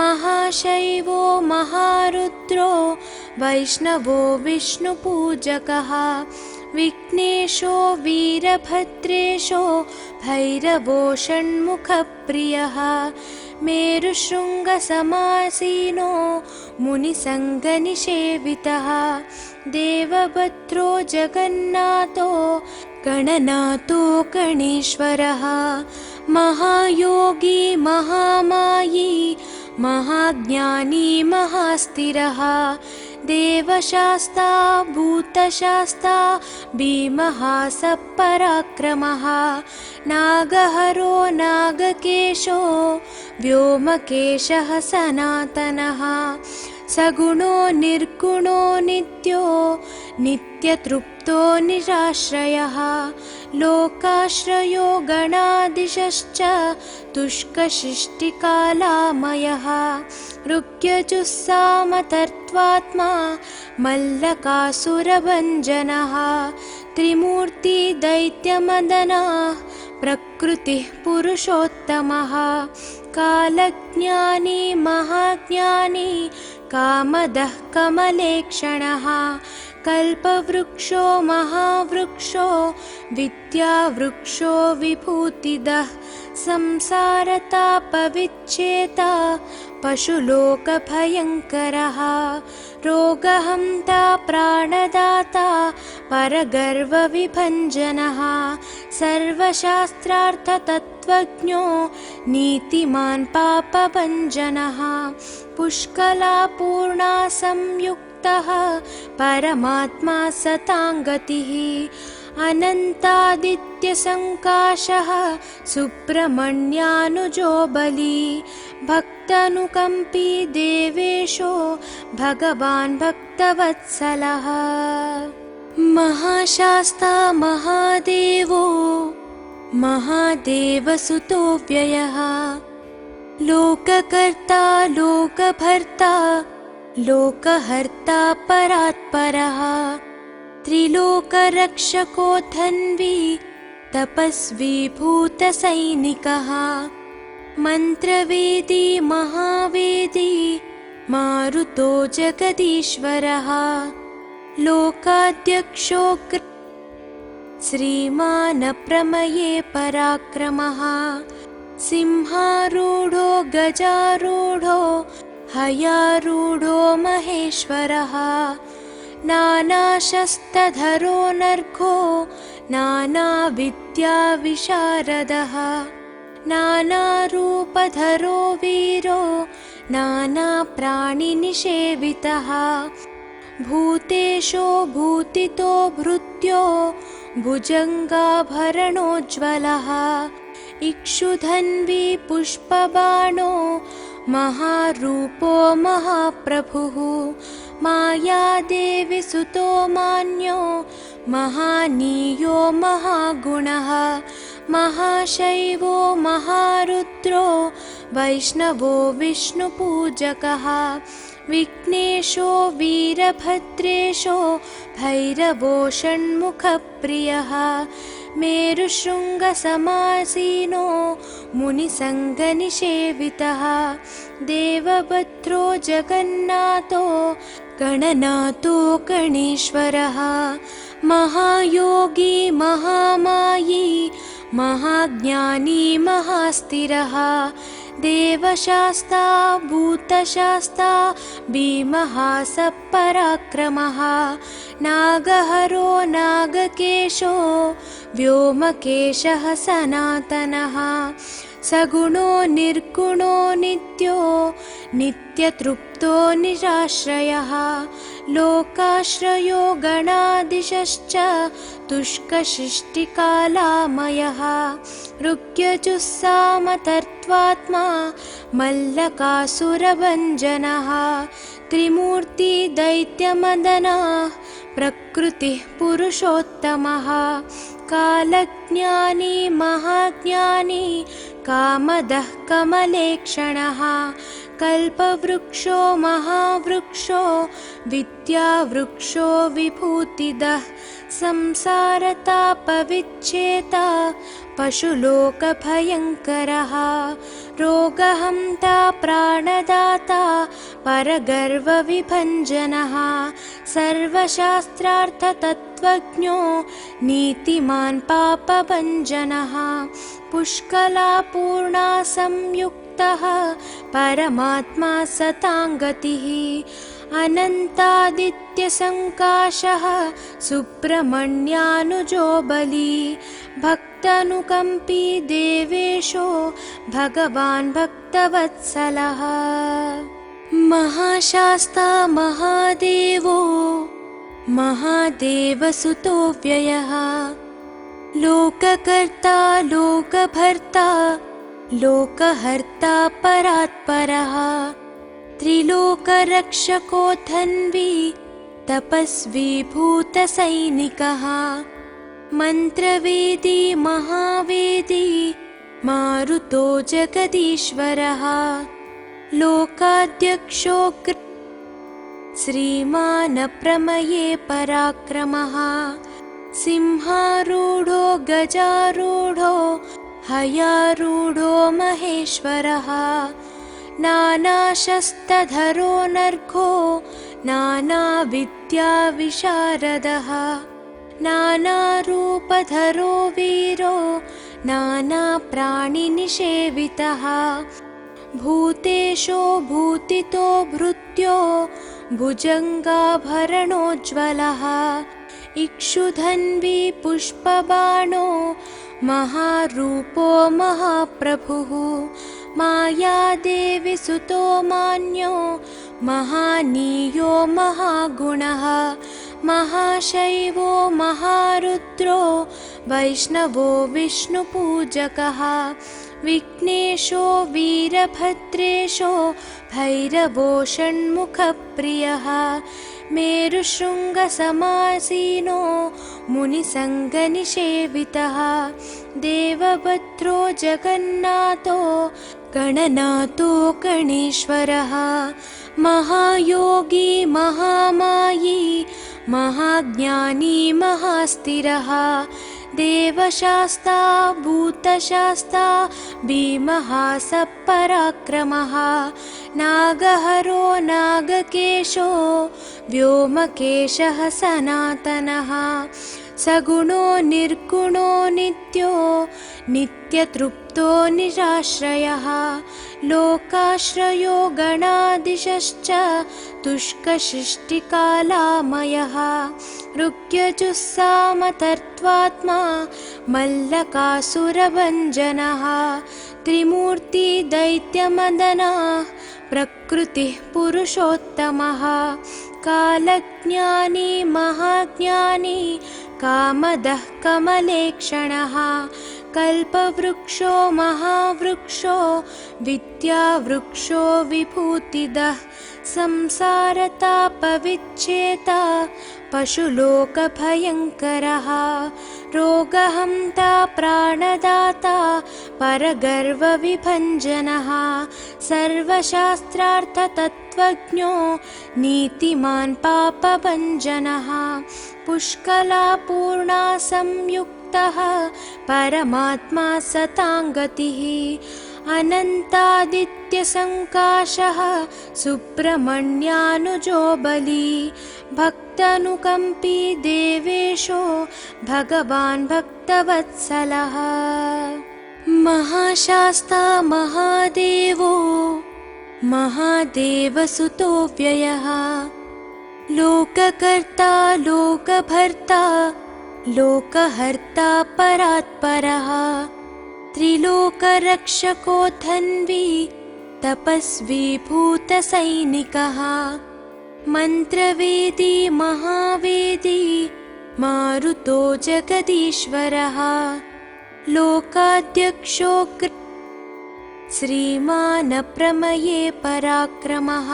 महाशैवो महारुद्रो वैष्णवो विष्णुपूजकः विघ्नेशो वीरभद्रेशो भैरवो षण्मुखप्रियः मेरुशृङ्गसमासीनो मुनिसङ्गनिषेवितः देवभद्रो जगन्नाथो गणनाथो गणेश्वरः महायोगी महामायी महाज्ञानी महास्थिरः देवशास्ता भूतशास्ता भीमः सपराक्रमः नागहरो नागकेशो व्योमकेशः सनातनः सगुणो निर्गुणो नित्यो नित्यतृप्तो निराश्रयः लोकाश्रयो गणादिशश्च तुष्कशिष्टिकालामयः ऋग्यजुस्सामतर्त्वात्मा मल्लकासुरभञ्जनः त्रिमूर्ति दैत्यमदनः प्रकृतिः पुरुषोत्तमः कालज्ञानी महाज्ञानी कामदः कमलेक्षणः कल्पवृक्षो महावृक्षो विद्यावृक्षो विभूतिदः संसारतापविच्छेता पशुलोकभयङ्करः रोगहन्ता प्राणदाता परगर्वविभञ्जनः सर्वशास्त्रार्थतत्त्वज्ञो नीतिमान् पापभञ्जनः पुष्कलापूर्णा संयुक्तः परमात्मा सताङ्गतिः अनन्तादित्यसङ्काशः सुब्रह्मण्यानुजो बली भक्तानुकम्पी देवेशो भगवान् भक्तवत्सलः महाशास्ता महादेवो महादेवसुतो व्ययः लोककर्ता लोकभर्ता लोकहर्ता परात्परः त्रिलोकरक्षको धन्वी तपस्वी भूतसैनिकः मन्त्रवेदी महावेदी मारुतो जगदीश्वरः लोकाध्यक्षो श्रीमानप्रमये पराक्रमः सिंहारूढो गजारूढो हयारूढो महेश्वरः नानाशस्त्रधरो नर्घो नानाविद्याविशारदः नानारूपधरो वीरो नानाप्राणिनिषेवितः भूतेशो भूतितो भृत्यो भुजङ्गाभरणोज्ज्वलः इक्षुधन्वी पुष्पबाणो महारूपो महाप्रभुः मायादेवी सुतो मान्यो महानीयो महागुणः महाशैवो महारुद्रो वैष्णवो विष्णुपूजकः विघ्नेशो वीरभद्रेशो भैरवो षण्मुखप्रियः मेरुशृङ्गसमासीनो मुनिसङ्गनिषेवितः देवभद्रो जगन्नाथो गणनाथो गणेश्वरः महायोगी महामायी महाज्ञानी महास्थिरः देवशास्ता भूतशास्ता भीमः सपराक्रमः नागहरो नागकेशो व्योमकेशः सनातनः सगुणो निर्गुणो नित्यो नित्यतृप्तो निराश्रयः लोकाश्रयो गणादिशश्च तुष्कशिष्टिकालामयः ऋग्यजुस्सामतर्त्वात्मा मल्लकासुरभञ्जनः त्रिमूर्ति दैत्यमदनः प्रकृतिः पुरुषोत्तमः कालज्ञानी महाज्ञानी कामदः कमलेक्षणः कल्पवृक्षो महावृक्षो विद्यावृक्षो विभूतिदः संसारतापविच्छेता पशुलोकभयङ्करः रोगहन्ता प्राणदाता परगर्वविभञ्जनः सर्वशास्त्रार्थतत्त्वज्ञो नीतिमान् पापभञ्जनः पुष्कलापूर्णा संयुक्तः परमात्मा सताङ्गतिः अनन्तादित्यसङ्काशः सुब्रह्मण्यानुजो बली भक्त भक्तानुकम्पी देवेशो भगवान् भक्तवत्सलः। महाशास्ता महादेवो महादेवसुतो व्ययः। लोककर्ता लोकभर्ता लोकहर्ता परात्परः। त्रिलोकरक्षको धन्वी तपस्वी भूतसैनिकः। मन्त्रवेदी महावेदी मारुतो जगदीश्वरः। लोकाध्यक्षो श्रीमान् प्रमये पराक्रमः। सिंहारूढो गजारूढो हयारूढो महेश्वरः। नानाशस्त्रधरो नर्घो नानाविद्याविशारदः। नानारूपधरो वीरो नानाप्राणिनिषेवितः। भूतेशो भूतितो भृत्यो भुजङ्गाभरणोज्ज्वलः। इक्षुधन्वी पुष्पबाणो महारूपो महाप्रभुः। मायादेवी सुतो मान्यो महानीयो महागुणः। महाशैवो महारुद्रो वैष्णवो विष्णुपूजकः। विघ्नेशो वीरभद्रेशो भैरवो षण्मुखप्रियः। मेरुशृङ्गसमासीनो मुनिसङ्गनिषेवितः। देवभद्रो जगन्नाथो गणनाथो गणेश्वरः। महायोगी महामायी महाज्ञानी महास्थिरः। देवशास्ता भूतशास्ता भीमः सपराक्रमः। नागहरो नागकेशो व्योमकेशः सनातनः। सगुणो निर्गुणो नित्यो नित्यतृप्तो निराश्रयः। लोकाश्रयो गणाधीशश्च तुष्कशिष्टिकालामयः। ऋग्यजुस्सामतर्त्वात्मा मल्लकासुरभञ्जनः। त्रिमूर्ति दैत्यमदनः प्रकृतिः पुरुषोत्तमः। कालज्ञानी महाज्ञानी कामदः कमलेक्षणः। कल्पवृक्षो महावृक्षो विद्यावृक्षो विभूतिदः। संसारतापविच्छेता पशुलोकभयङ्करः। रोगहन्ता प्राणदाता परगर्वविभञ्जनः। सर्वशास्त्रार्थतत्त्वज्ञो नीतिमान् पापभञ्जनः। पुष्कलापूर्णा संयुक्तः परमात्मा सताङ्गतिः। अनन्तादित्यसङ्काशः सुब्रह्मण्यानुजो बली। भक्तानुकम्पी देवेशो भगवान् भक्तवत्सलः। महाशास्ता महादेवो महादेवसुतो व्ययः। लोककर्ता लोकभर्ता लोकहर्ता परात्परः। त्रिलोकरक्षको धन्वी तपस्वी भूतसैनिकः। मन्त्रवेदी महावेदी मारुतो जगदीश्वरः। लोकाध्यक्षो श्रीमान् प्रमये पराक्रमः।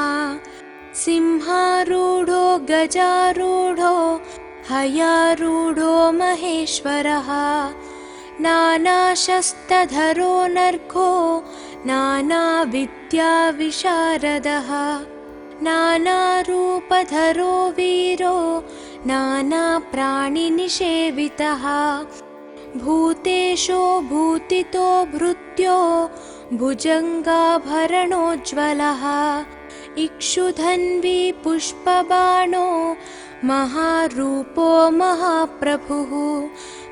सिंहारूढो गजारूढो हयारूढो महेश्वरः। नानाशस्त्रधरो नर्घो नानाविद्याविशारदः। नानारूपधरो वीरो नानाप्राणिनिषेवितः। भूतेशो भूतितो भृत्यो भुजङ्गाभरणोज्ज्वलः। इक्षुधन्वी पुष्पबाणो महारूपो महाप्रभुः।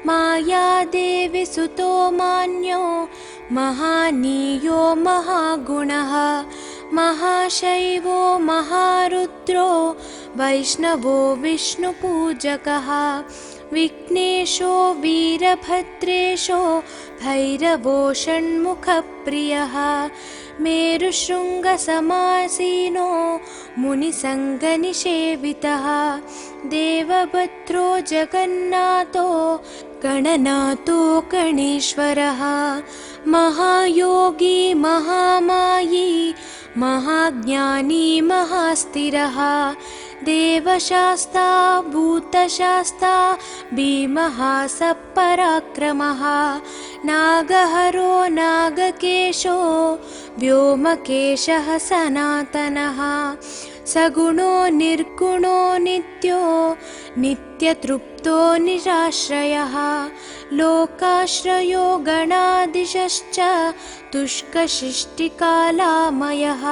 मायादेवी सुतो मान्यो महानीयो महागुणः। महाशैवो महारुद्रो वैष्णवो विष्णुपूजकः। विघ्नेशो वीरभद्रेशो भैरवो षण्मुखप्रियः मेरुशृङ्गसमासीनो मुनिसङ्गनिषेवितः देवभद्रो जगन्नाथो गणनाथो गणेश्वरः महायोगी महामायी महाज्ञानी महास्थिरः देवशास्ता भूतशास्ता भीमः सपराक्रमः नागहरो नागकेशो व्योमकेशः सनातनः सगुणो निर्गुणो नित्यो नित्यतृप्तो निराश्रयः लोकाश्रयो गणाधीशश्च तुष्कशिष्टिकालामयः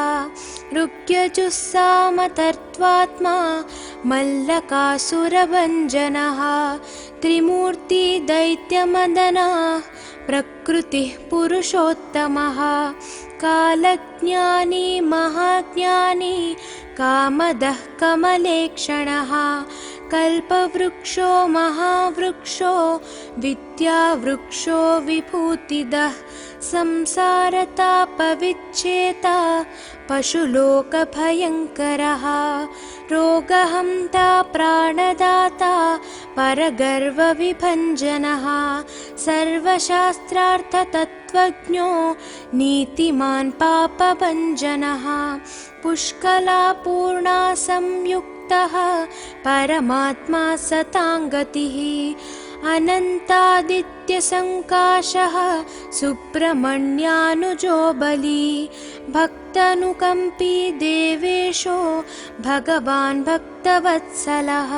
ऋग्यजुस्सामतर्त्वात्मा मल्लकासुरभञ्जनः त्रिमूर्ति दैत्यमदनः प्रकृतिः पुरुषोत्तमः कालज्ञानी महाज्ञानी कामदः कमलेक्षणः कल्पवृक्षो महावृक्षो विद्यावृक्षो विभूतिदः संसारतापविच्छेता पशुलोकभयङ्करः रोगहन्ता प्राणदाता परगर्वविभञ्जनः सर्वशास्त्रार्थतत्त्वज्ञो नीतिमान् पापभञ्जनः पुष्कलापूर्णा संयुक्तः परमात्मा सताङ्गतिः अनन्तादित्यसङ्काशः सुब्रह्मण्यानुजो बली भक्तानुकम्पी देवेशो भगवान् भक्तवत्सलः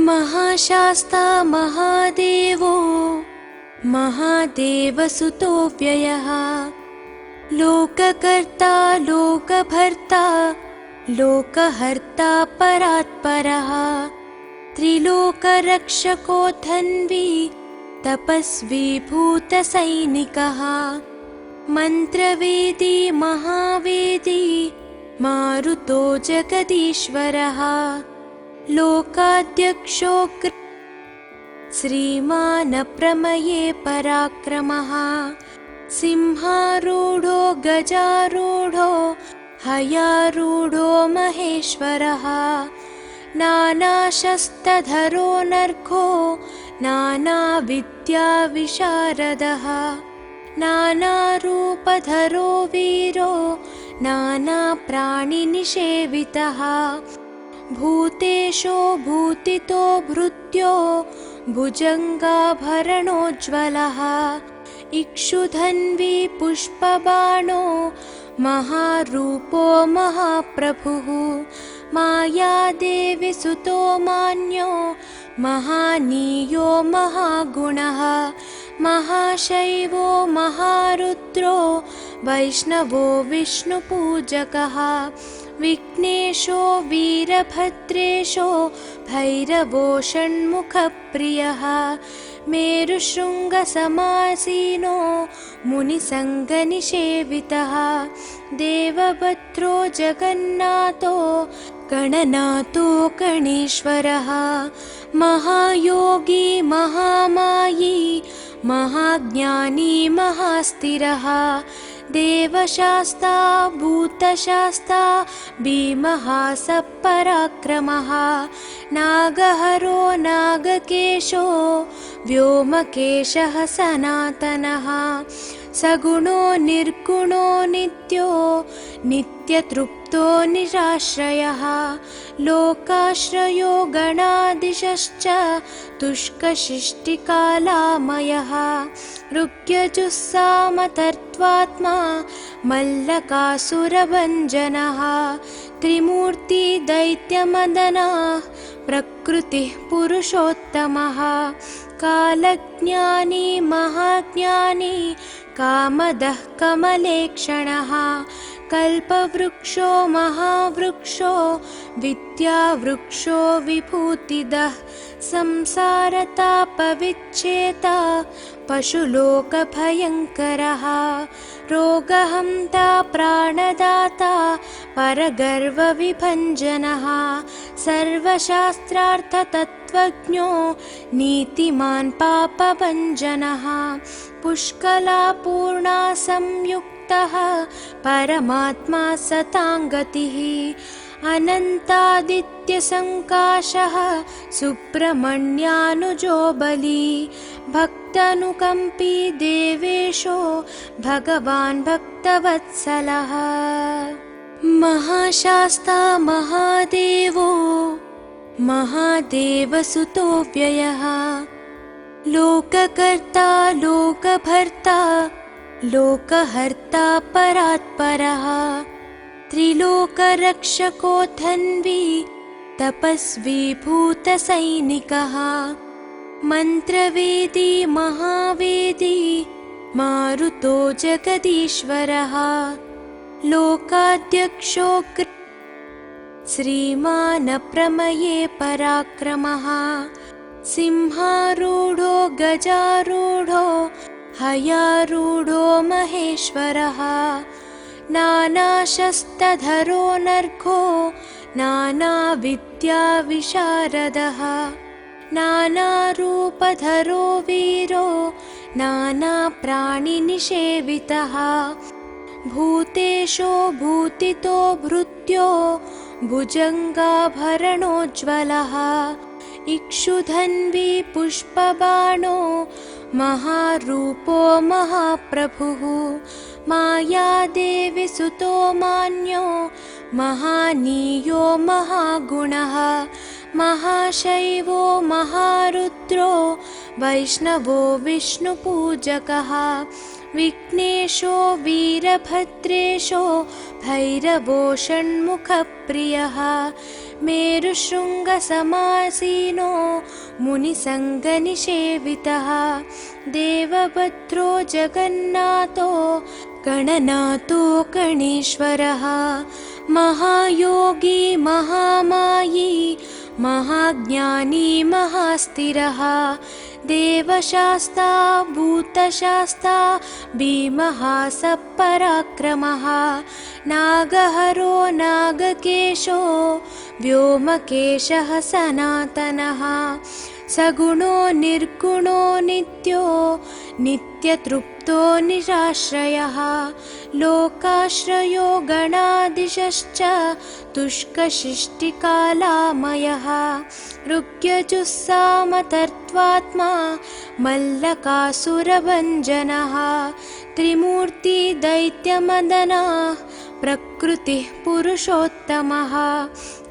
महाशास्ता महादेवो महादेवसुतो व्ययः लोककर्ता लोकभर्ता लोकहर्ता परात्परः त्रिलोकरक्षको धन्वी तपस्वी भूतसैनिकः मन्त्रवेदी महावेदी मारुतो जगदीश्वरः लोकाध्यक्षो श्रीमानप्रमये पराक्रमः सिंहारूढो गजारूढो हयारूढो महेश्वरः नानाशस्त्रधरो नर्घो नानाविद्याविशारदः नानारूपधरो वीरो नानाप्राणिनिषेवितः भूतेशो भूतितो भृत्यो भुजङ्गाभरणोज्ज्वलः इक्षुधन्वी पुष्पबाणो महारूपो महाप्रभुः मायादेवी सुतो मान्यो महानीयो महागुणः महाशैवो महारुद्रो वैष्णवो विष्णुपूजकः विघ्नेशो वीरभद्रेशो भैरवो षण्मुखप्रियः मेरुशृङ्गसमासीनो मुनिसङ्गनिषेवितः देवभद्रो जगन्नाथो गणनाथो गणेश्वरः महायोगी महामायी महाज्ञानी महास्थिरः देवशास्ता भूतशास्ता भीमः सपराक्रमः नागहरो नागकेशो व्योमकेशः सनातनः सगुणो निर्गुणो नित्यो नित्यतृप्तो निराश्रयः लोकाश्रयो गणाधीशश्च तुष्कशिष्टिकालामयः ऋग्यजुस्सामतर्त्वात्मा मल्लकासुरभञ्जनः त्रिमूर्ति दैत्यमदनः प्रकृतिः पुरुषोत्तमः कालज्ञानी महाज्ञानी कामदः कमलेक्षणः कल्पवृक्षो महावृक्षो विद्यावृक्षो विभूतिदः संसारतापविच्छेता पशुलोकभयङ्करः रोगहन्ता प्राणदाता परगर्वविभञ्जनः सर्वशास्त्रार्थतत्त्वज्ञो नीतिमान् पापभञ्जनः पुष्कलापूर्णा संयुक्तः परमात्मा सताङ्गतिः अनन्तादित्यसङ्काशः सुब्रह्मण्यानुजो बली भक्तानुकम्पी देवेशो भगवान् भक्तवत्सलः महाशास्ता महादेवो महादेवसुतो व्ययः लोककर्ता लोकभर्ता लोकहर्ता परात्परः त्रिलोकरक्षको धन्वी तपस्वी भूतसैनिकः मन्त्रवेदी महावेदी मारुतो जगदीश्वरः लोकाध्यक्षो श्रीमान् प्रमये पराक्रमः सिंहारूढो गजारूढो हयारूढो महेश्वरः नानाशस्त्रधरो नर्घो नानाविद्याविशारदः नानारूपधरो वीरो नानाप्राणिनिषेवितः भूतेशो भूतितो भृत्यो भुजङ्गाभरणोज्ज्वलः इक्षुधन्वी पुष्पबाणो महारूपो महाप्रभुः मायादेवी सुतो मान्यो महानीयो महागुणः महाशैवो महारुद्रो वैष्णवो विष्णुपूजकः विघ्नेशो वीरभद्रेशो भैरवो षण्मुखप्रियः मेरुशृङ्गसमासीनो मुनिसङ्गनिषेवितः देवभद्रो जगन्नाथो गणनाथो गणेश्वरः महायोगी महामायी महाज्ञानी महास्थिरः देवशास्ता भूतशास्ता भीमः सपराक्रमः नागहरो नागकेशो व्योमकेशः सनातनः सगुणो निर्गुणो नित्यो नित्यतृप्तो निराश्रयः लोकाश्रयो गणाधीशश्च तुष्कशिष्टिकालामयः ऋग्यजुस्सामतर्त्वात्मा मल्लकासुरभञ्जनः त्रिमूर्ति दैत्यमदनः प्रकृतिः पुरुषोत्तमः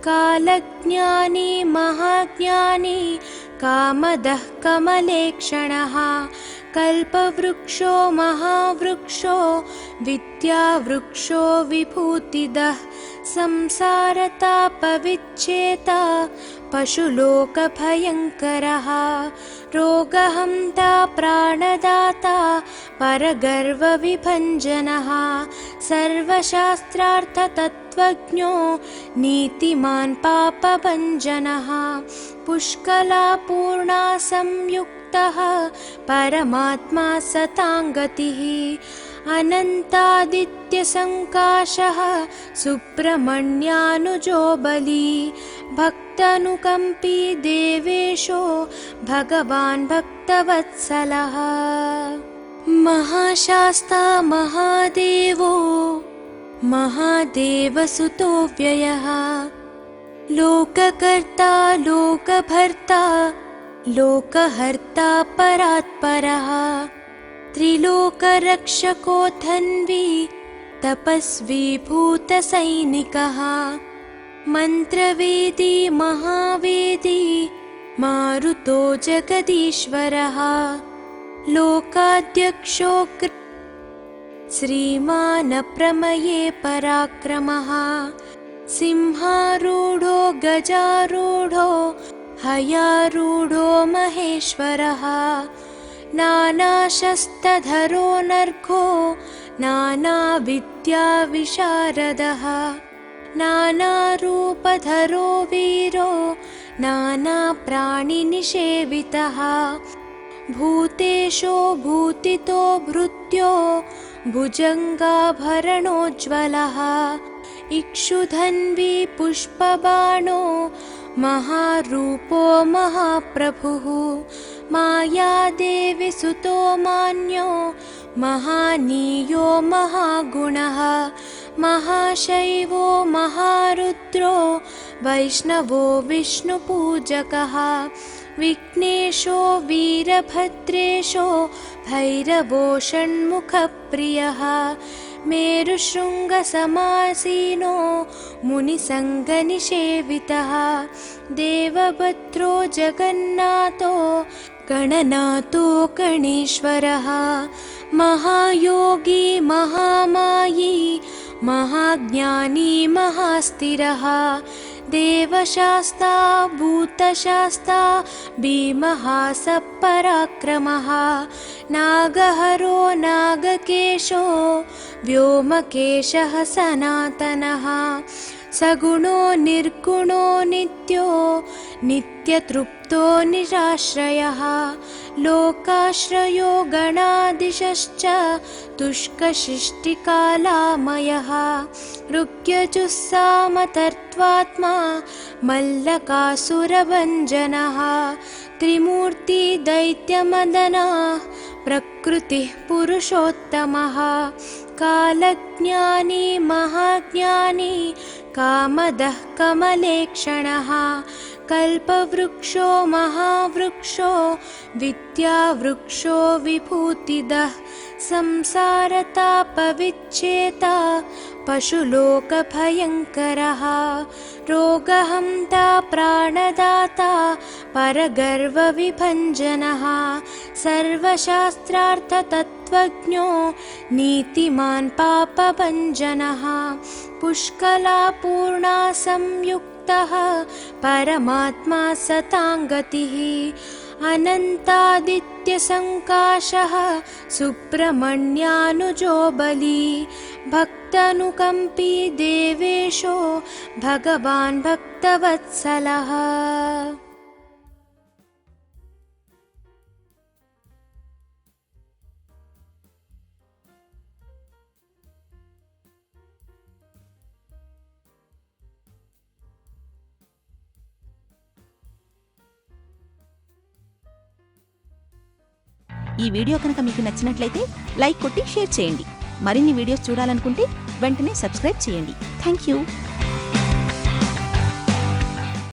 कालज्ञानी महाज्ञानी कामदः कमलेक्षणः कल्पवृक्षो महावृक्षो विद्यावृक्षो विभूतिदः संसारतापविच्छेता पशुलोकभयङ्करः रोगहन्ता प्राणदाता परगर्वविभञ्जनः सर्वशास्त्रार्थतत्त्वज्ञो नीतिमान् पापभञ्जनः पुष्कलापूर्णा संयुक्तः परमात्मा सताङ्गतिः अनन्तादित्यसङ्काशः सुब्रह्मण्यानुजो बली भक्तानुकम्पी देवेशो भगवान् भक्तवत्सलः महाशास्ता महादेवो महादेवसुतो व्ययः लोककर्ता लोकभर्ता लोकहर्ता परात्परः त्रिलोकरक्षको धन्वी तपस्वी भूतसैनिकः मन्त्रवेदी महावेदी मारुतो जगदीश्वरः लोकाध्यक्षो श्रीमान् प्रमये पराक्रमः सिंहारूढो गजारूढो हयारूढो महेश्वरः नानाशस्त्रधरो नर्घो नानाविद्याविशारदः नानारूपधरो वीरो नानाप्राणिनिषेवितः भूतेशो भूतितो भृत्यो भुजङ्गाभरणोज्ज्वलः इक्षुधन्वी पुष्पबाणो महारूपो महाप्रभुः मायादेवी सुतो मान्यो महानीयो महागुणः महाशैवो महारुद्रो वैष्णवो विष्णुपूजकः विघ्नेशो वीरभद्रेशो भैरवो षण्मुखप्रियः मेरुशृङ्गसमासीनो मुनिसङ्गनिषेवितः देवभद्रो जगन्नाथो गणनाथो गणेश्वरः महायोगी महामायी महाज्ञानी महास्थिरः देवशास्ता भूतशास्ता भीमः सपराक्रमः नागहरो नागकेशो व्योमकेशः सनातनः सगुणो निर्गुणो नित्यो नित्यतृप्तो निराश्रयः लोकाश्रयो गणाधीशश्च तुष्कशिष्टिकालामयः ऋग्यजुस्सामतर्त्वात्मा मल्लकासुरभञ्जनः त्रिमूर्ति दैत्यमदनः प्रकृतिः पुरुषोत्तमः कालज्ञानी महाज्ञानी कामदः कमलेक्षणः कल्पवृक्षो महावृक्षो विद्यावृक्षो विभूतिदः संसारतापविच्छेता पशुलोकभयङ्करः रोगहन्ता प्राणदाता परगर्वविभञ्जनः सर्वशास्त्रार्थतत्त्वज्ञो नीतिमान् पापभञ्जनः पुष्कलापूर्णा संयुक्तः परमात्मा सताङ्गतिः अनन्तादित्यसङ्काशः सुब्रह्मण्यानुजो बली भक्तानुकम्पी देवेशो भगवान् भक्तवत्सलः। ఈ వీడియో కనుక మీకు నచ్చినట్లయితే లైక్ కొట్టి షేర్ చేయండి. మరిన్ని వీడియోస్ చూడాలనుకుంటే వెంటనే సబ్స్క్రైబ్ చేయండి. Thank you.